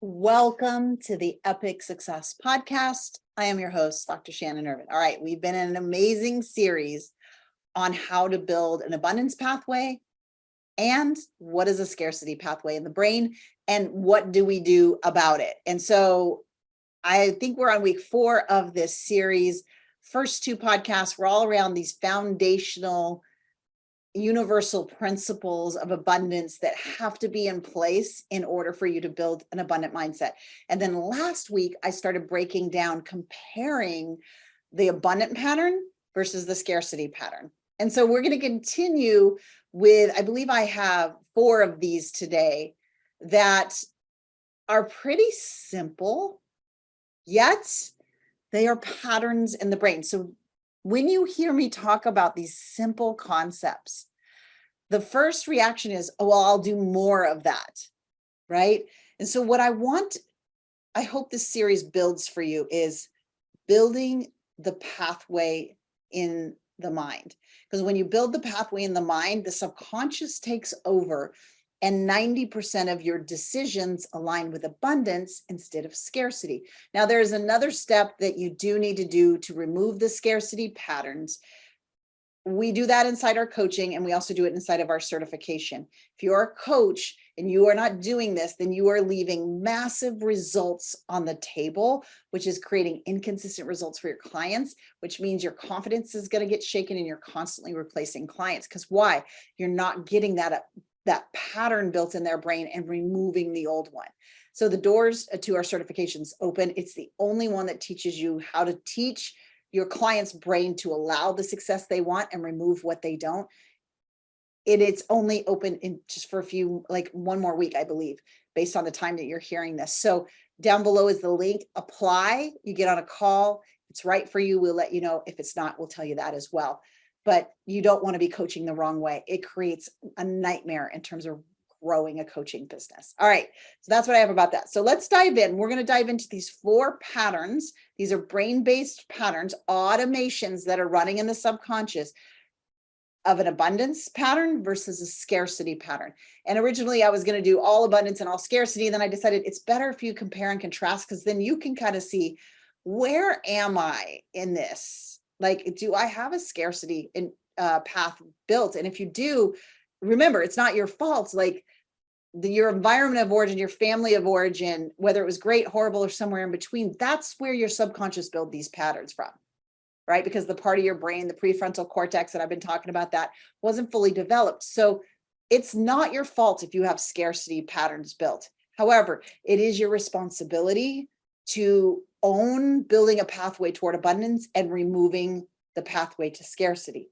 Welcome to the Epic Success Podcast. I am your host, Dr. Shannon Irvin. All right, we've been in an amazing series on how to build an abundance pathway and what is a scarcity pathway in the brain and what do we do about it. And so I think we're on week 4 of this series. First 2 podcasts were all around these foundational universal principles of abundance that have to be in place in order for you to build an abundant mindset. And then last week, I started breaking down, comparing the abundant pattern versus the scarcity pattern. And so we're going to continue with, I believe I have 4 of these today that are pretty simple, yet they are patterns in the brain. So when you hear me talk about these simple concepts, the first reaction is, oh, well, I'll do more of that, right? And so what I hope this series builds for you is building the pathway in the mind. Because when you build the pathway in the mind, the subconscious takes over and 90% of your decisions align with abundance instead of scarcity. Now, there's another step that you do need to do to remove the scarcity patterns. We do that inside our coaching, and we also do it inside of our certification. If you're a coach and you are not doing this, then you are leaving massive results on the table, which is creating inconsistent results for your clients, which means your confidence is going to get shaken and you're constantly replacing clients. Because why? You're not getting that pattern built in their brain and removing the old one. So the doors to our certifications open. It's the only one that teaches you how to teach your client's brain to allow the success they want and remove what they don't. It's only open in just for a few, like 1 more week, I believe, based on the time that you're hearing this. So down below is the link. Apply. You get on a call. If it's right for you, we'll let you know. If it's not, we'll tell you that as well. But you don't want to be coaching the wrong way. It creates a nightmare in terms of growing a coaching business. All right. So that's what I have about that. So let's dive in. We're going to dive into these 4 patterns. These are brain-based patterns, automations that are running in the subconscious of an abundance pattern versus a scarcity pattern. And originally I was going to do all abundance and all scarcity. Then I decided it's better if you compare and contrast, because then you can kind of see, where am I in this? Like, do I have a scarcity path built? And if you do, remember, it's not your fault. Like your environment of origin, your family of origin, whether it was great, horrible, or somewhere in between, that's where your subconscious build these patterns from, right? Because the part of your brain, the prefrontal cortex that I've been talking about, that wasn't fully developed. So it's not your fault if you have scarcity patterns built. However, it is your responsibility to own building a pathway toward abundance and removing the pathway to scarcity.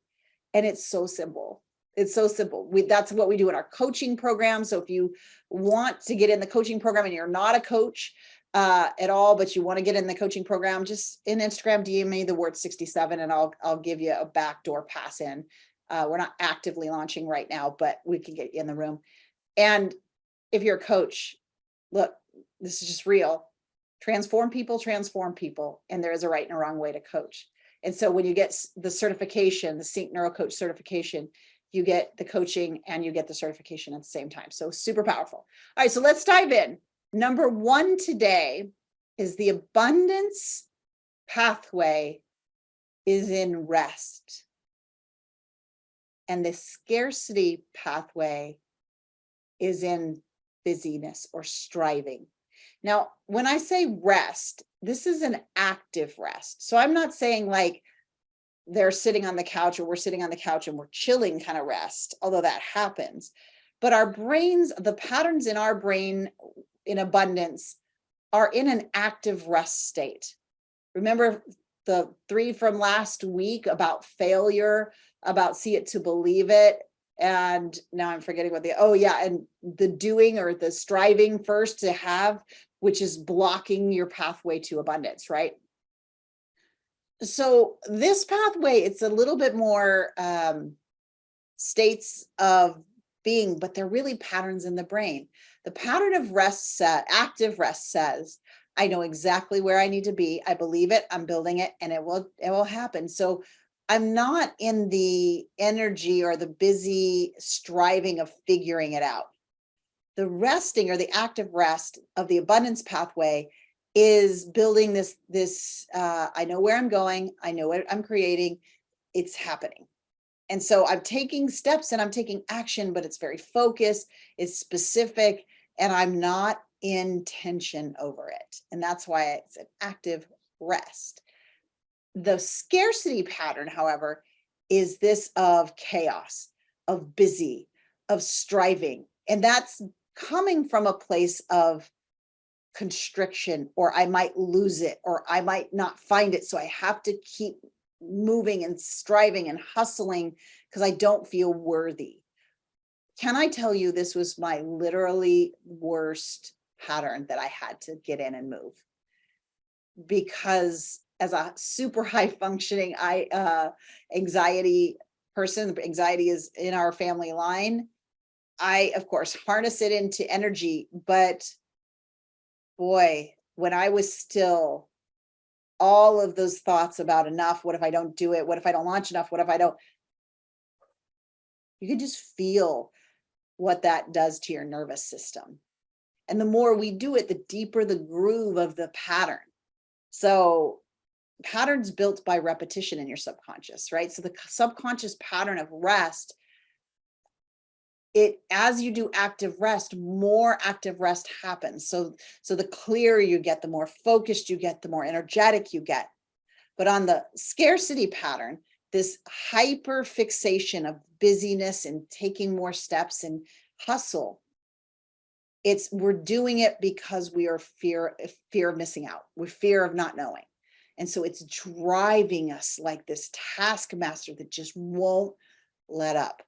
And it's so simple. It's so simple. That's what we do in our coaching program. So if you want to get in the coaching program and you're not a coach at all, but you want to get in the coaching program, just in Instagram, DM me the word 67 and I'll give you a backdoor pass in. We're not actively launching right now, but we can get you in the room. And if you're a coach, look, this is just real. Transform people, and there is a right and a wrong way to coach. And so when you get the certification, the Sync NeuroCoach certification, you get the coaching and you get the certification at the same time. So super powerful. All right, so let's dive in. Number 1 today is the abundance pathway is in rest. And the scarcity pathway is in busyness or striving. Now, when I say rest, this is an active rest. So I'm not saying like they're sitting on the couch or we're sitting on the couch and we're chilling kind of rest, although that happens. But our brains, the patterns in our brain in abundance are in an active rest state. Remember the 3 from last week about failure, about see it to believe it. And now I'm forgetting what and the doing or the striving first to have, which is blocking your pathway to abundance, right? So this pathway, it's a little bit more states of being, but they're really patterns in the brain. The pattern of rest active rest says, I know exactly where I need to be. I believe it, I'm building it, and it will happen. So I'm not in the energy or the busy striving of figuring it out. The resting or the active rest of the abundance pathway is building this I know where I'm going, I know what I'm creating, it's happening. And so I'm taking steps and I'm taking action, but it's very focused, it's specific, and I'm not in tension over it. And that's why it's an active rest. The scarcity pattern, however, is this of chaos, of busy, of striving. And that's coming from a place of constriction, or I might lose it, or I might not find it. So I have to keep moving and striving and hustling because I don't feel worthy. Can I tell you, this was my literally worst pattern that I had to get in and move, because as a super high functioning anxiety person, anxiety is in our family line. I, of course, harness it into energy, but boy, when I was still, all of those thoughts about enough, what if I don't do it? What if I don't launch enough? What if I don't? You can just feel what that does to your nervous system. And the more we do it, the deeper the groove of the pattern. So patterns built by repetition in your subconscious, right? So the subconscious pattern of rest, it, as you do active rest, more active rest happens. So the clearer you get, the more focused you get, the more energetic you get. But on the scarcity pattern, this hyper fixation of busyness and taking more steps and hustle, we're doing it because we are fear of missing out. We're fear of not knowing. And so it's driving us like this taskmaster that just won't let up.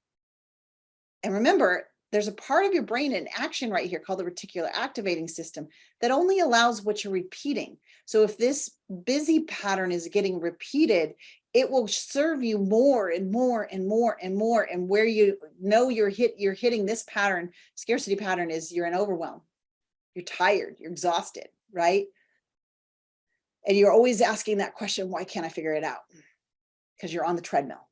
And remember, there's a part of your brain in action right here called the reticular activating system that only allows what you're repeating. So if this busy pattern is getting repeated, it will serve you more and more and more and more. And where you know you're hitting this pattern, scarcity pattern, is you're in overwhelm. You're tired, you're exhausted, right? And you're always asking that question, why can't I figure it out? Because you're on the treadmill.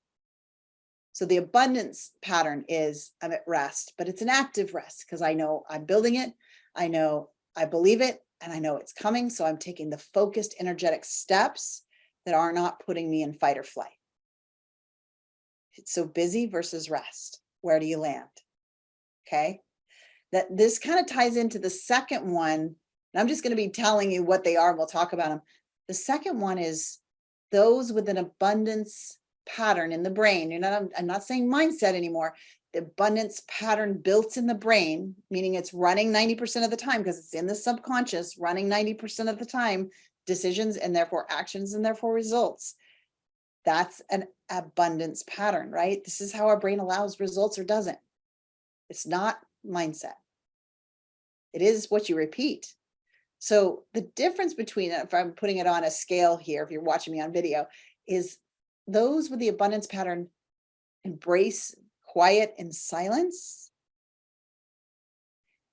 So the abundance pattern is I'm at rest, but it's an active rest because I know I'm building it. I know I believe it, and I know it's coming. So I'm taking the focused, energetic steps that are not putting me in fight or flight. It's so busy versus rest. Where do you land? Okay. That this kind of ties into the second one. And I'm just going to be telling you what they are, and we'll talk about them. The second one is those with an abundance pattern in the brain. I'm not saying mindset anymore. The abundance pattern built in the brain, meaning it's running 90% of the time because it's in the subconscious, running 90% of the time, decisions and therefore actions and therefore results. That's an abundance pattern, right? This is how our brain allows results or doesn't. It's not mindset. It is what you repeat. So the difference between, if I'm putting it on a scale here, if you're watching me on video, is those with the abundance pattern embrace quiet and silence,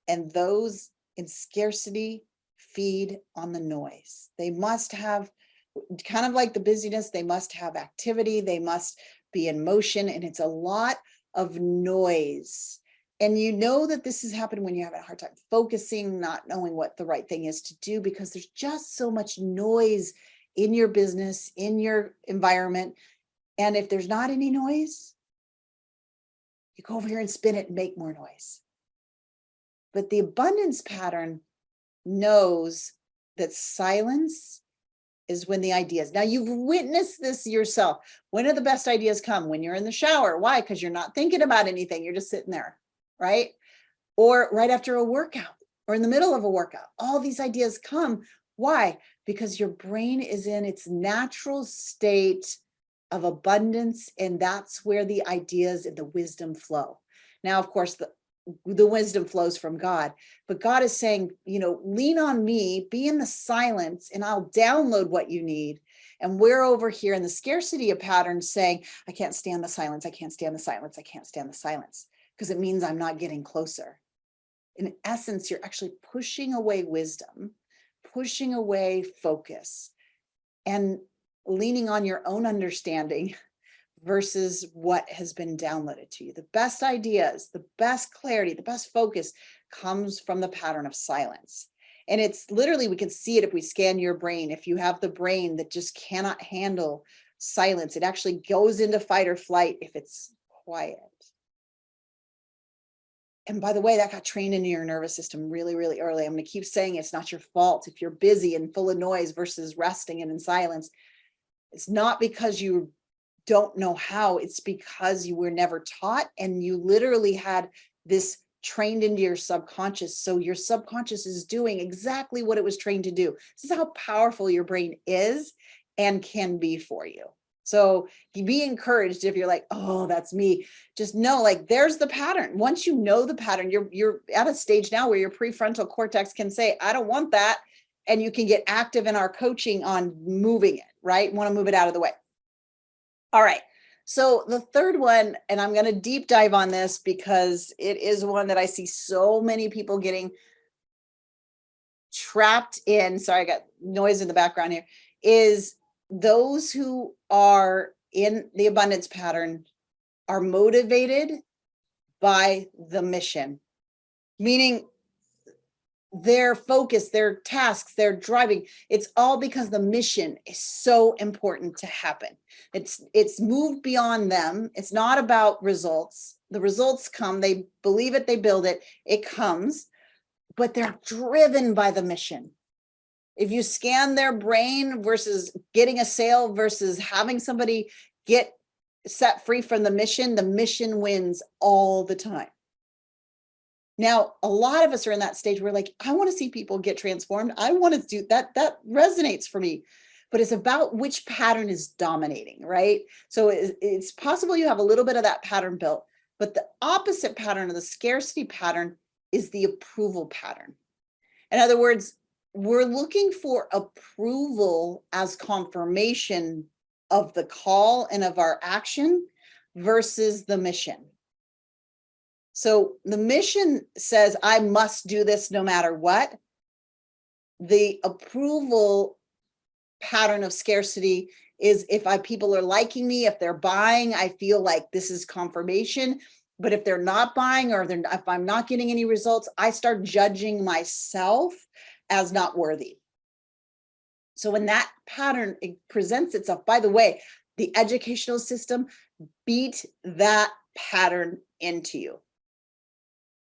and those in scarcity feed on the noise. They must have, kind of like the busyness, they must have activity, they must be in motion, and it's a lot of noise. And you know that this is happening when you have a hard time focusing, not knowing what the right thing is to do, because there's just so much noise in your business, in your environment. And if there's not any noise, you go over here and spin it and make more noise. But the abundance pattern knows that silence is when the ideas. Now you've witnessed this yourself. When do the best ideas come? When you're in the shower. Why? Because you're not thinking about anything. You're just sitting there, right? Or right after a workout or in the middle of a workout. All these ideas come. Why? Because your brain is in its natural state of abundance, and that's where the ideas and the wisdom flow. Now, of course, the wisdom flows from God, but God is saying, lean on me, be in the silence, and I'll download what you need. And we're over here in the scarcity of patterns saying, I can't stand the silence. I can't stand the silence. I can't stand the silence, because it means I'm not getting closer. In essence, you're actually pushing away wisdom, pushing away focus, and leaning on your own understanding versus what has been downloaded to you. The best ideas, the best clarity, the best focus comes from the pattern of silence. And it's literally, we can see it if we scan your brain. If you have the brain that just cannot handle silence, it actually goes into fight or flight if it's quiet. And by the way, that got trained into your nervous system really, really early. I'm going to keep saying it's not your fault if you're busy and full of noise versus resting and in silence. It's not because you don't know how, it's because you were never taught and you literally had this trained into your subconscious. So your subconscious is doing exactly what it was trained to do. This is how powerful your brain is and can be for you. So be encouraged if you're like, oh, that's me. Just know, like, there's the pattern. Once you know the pattern, you're at a stage now where your prefrontal cortex can say, I don't want that. And you can get active in our coaching on moving it, right? Want to move it out of the way. All right. So the third one, and I'm going to deep dive on this because it is one that I see so many people getting trapped in. Sorry, I got noise in the background here. Is those who are in the abundance pattern are motivated by the mission, meaning their focus, their tasks, their driving, it's all because the mission is so important to happen. It's moved beyond them. It's not about results. The results come, they believe it, they build it, it comes, but they're driven by the mission. If you scan their brain versus getting a sale versus having somebody get set free from the mission wins all the time. Now, a lot of us are in that stage where like, I want to see people get transformed. I want to do that. That resonates for me, but it's about which pattern is dominating, right? So it's possible you have a little bit of that pattern built, but the opposite pattern of the scarcity pattern is the approval pattern. In other words, we're looking for approval as confirmation of the call and of our action versus the mission. So the mission says, I must do this no matter what. The approval pattern of scarcity is if people are liking me, if they're buying, I feel like this is confirmation. But if they're not buying or if I'm not getting any results, I start judging myself as not worthy. So when that pattern presents itself, by the way, the educational system beat that pattern into you.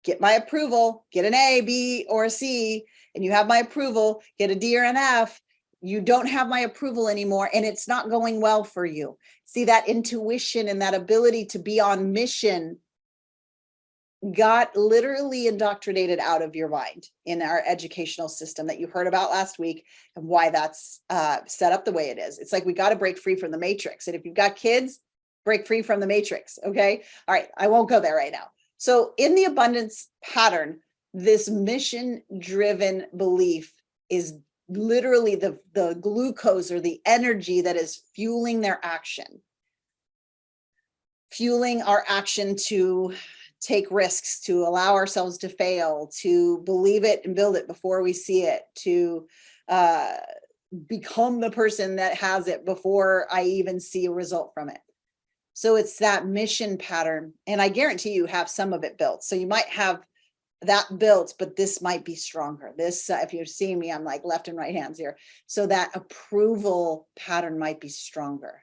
Get my approval, get an A, B, or a C, and you have my approval, get a D or an F. You don't have my approval anymore, and it's not going well for you. See, that intuition and that ability to be on mission got literally indoctrinated out of your mind in our educational system that you heard about last week, and why that's set up the way it is. It's like we got to break free from the matrix. And if you've got kids, break free from the matrix. Okay. All right. I won't go there right now. So in the abundance pattern, this mission-driven belief is literally the glucose or the energy that is fueling their action, fueling our action to take risks, to allow ourselves to fail, to believe it and build it before we see it, to become the person that has it before I even see a result from it. So it's that mission pattern. And I guarantee you have some of it built. So you might have that built, but this might be stronger. This, if you're seeing me, I'm like left and right hands here. So that approval pattern might be stronger.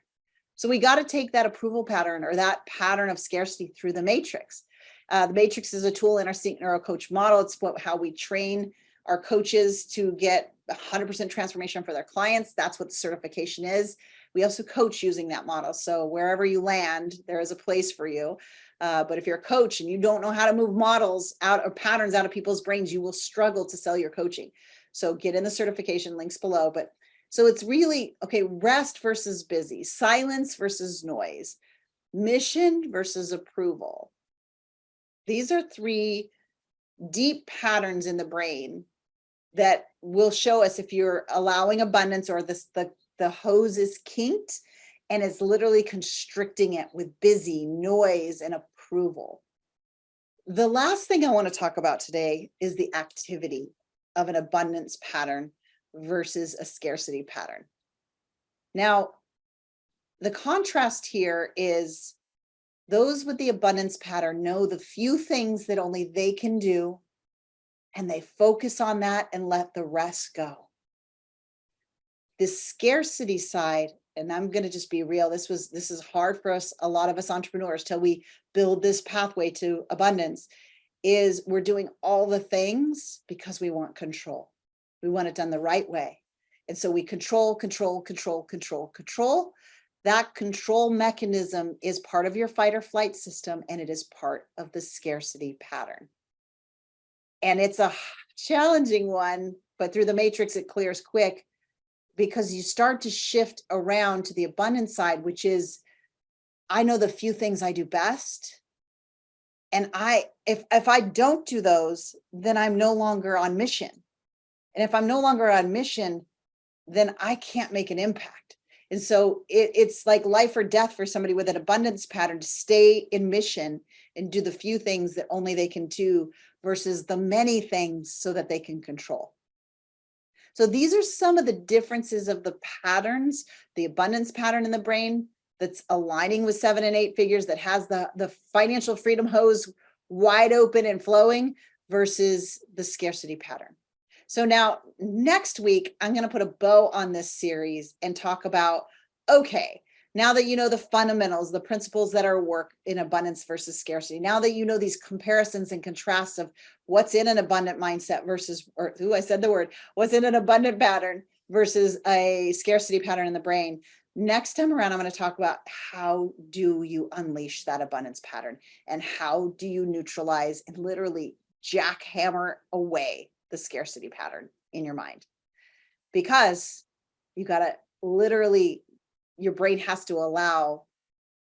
So we got to take that approval pattern or that pattern of scarcity through the matrix. The matrix is a tool in our Sync Neuro Coach model. It's how we train our coaches to get 100% transformation for their clients. That's what the certification is. We also coach using that model. So wherever you land, there is a place for you. But if you're a coach and you don't know how to move models out or patterns out of people's brains, you will struggle to sell your coaching. So get in the certification, links below. But so it's really, okay, rest versus busy, silence versus noise, mission versus approval. These are three deep patterns in the brain that will show us if you're allowing abundance or the hose is kinked and is literally constricting it with busy, noise, and approval. The last thing I want to talk about today is the activity of an abundance pattern versus a scarcity pattern. Now, the contrast here is those with the abundance pattern know the few things that only they can do and they focus on that and let the rest go. This scarcity side, and I'm going to just be real, this is hard for us, a lot of us entrepreneurs, till we build this pathway to abundance, is we're doing all the things because we want control. We want it done the right way. And so we control. That control mechanism is part of your fight or flight system, and it is part of the scarcity pattern. And it's a challenging one, but through the matrix, it clears quick, because you start to shift around to the abundance side, which is, I know the few things I do best. And if I don't do those, then I'm no longer on mission. And if I'm no longer on mission, then I can't make an impact. And so it's like life or death for somebody with an abundance pattern to stay in mission and do the few things that only they can do versus the many things so that they can control. So these are some of the differences of the patterns, the abundance pattern in the brain that's aligning with 7 and 8 figures, that has the financial freedom hose wide open and flowing, versus the scarcity pattern. So now next week, I'm going to put a bow on this series and talk about, okay, now that you know the fundamentals, the principles that are work in abundance versus scarcity, now that you know these comparisons and contrasts of what's in an abundant mindset versus, what's in an abundant pattern versus a scarcity pattern in the brain. Next time around, I'm going to talk about how do you unleash that abundance pattern, and how do you neutralize and literally jackhammer away the scarcity pattern in your mind. Because you got to literally, your brain has to allow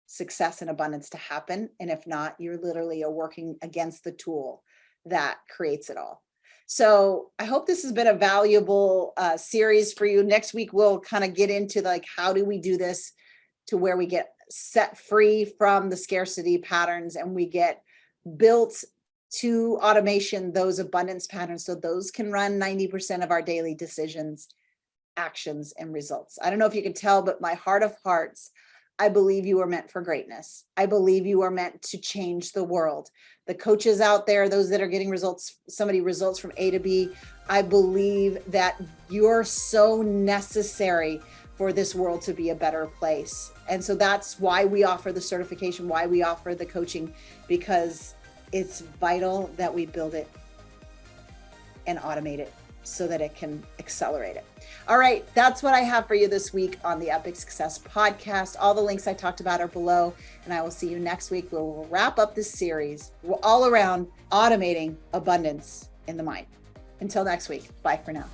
success and abundance to happen. And if not, you're literally working against the tool that creates it all. So I hope this has been a valuable series for you. Next week, we'll kind of get into like, how do we do this to where we get set free from the scarcity patterns and we get built to automation, those abundance patterns, so those can run 90% of our daily decisions, actions, and results. I don't know if you can tell, but my heart of hearts, I believe you are meant for greatness. I believe you are meant to change the world. The coaches out there, those that are getting results from A to B, I believe that you're so necessary for this world to be a better place. And so that's why we offer the certification, why we offer the coaching, because it's vital that we build it and automate it so that it can accelerate it. All right, that's what I have for you this week on the Epic Success Podcast. All the links I talked about are below, and I will see you next week. We'll wrap up this series all around automating abundance in the mind. Until next week, bye for now.